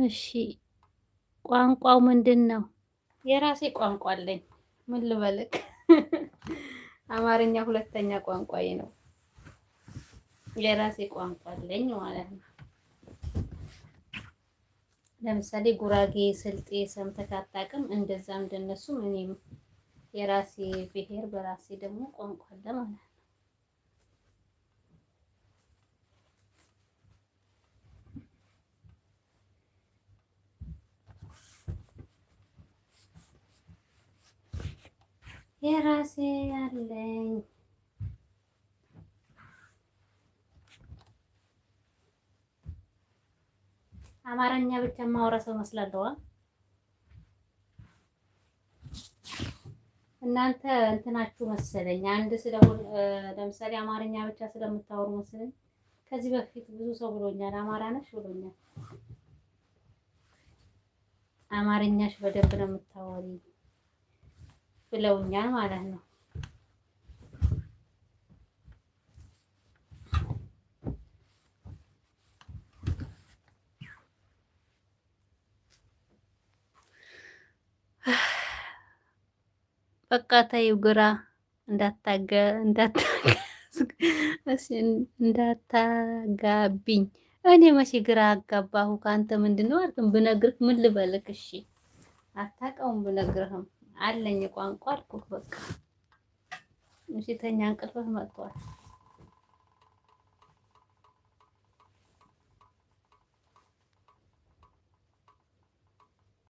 እሺ ቋንቋው ምንድን ነው? የራሴ ቋንቋ አለኝ። ምን ልበልክ? አማርኛ ሁለተኛ ቋንቋዬ ነው። የራሴ ቋንቋ አለኝ ማለት ነው። ለምሳሌ ጉራጌ፣ ስልጤ ሰምተህ አታውቅም? እንደዛም እንደነሱም እኔም የራሴ ብሔር በራሴ ደግሞ ቋንቋ አለ ማለት ነው። የራሴ አለኝ። አማርኛ ብቻ የማወራ ሰው መስላለዋ። እናንተ እንትናችሁ መሰለኝ አንድ ስለሆነ ለምሳሌ አማርኛ ብቻ ስለምታወሩ መሰለኝ። ከዚህ በፊት ብዙ ሰው ብሎኛል፣ አማራ ነሽ ብሎኛል። አማርኛሽ በደንብ ነው የምታወሪ ብለውኛል ማለት ነው። በቃ ተይው፣ ግራ እንዳታጋቢኝ። እኔ መቼ ግራ አጋባሁ? ከአንተ ምንድነው አልክም? ብነግርህ ምን ልበልክ? እሺ አታውቀውም። ብነግርህም አለኝ ቋንቋ አልኩህ። በቃ እሺ ተኛ፣ እንቅልፍህ መጥቷል።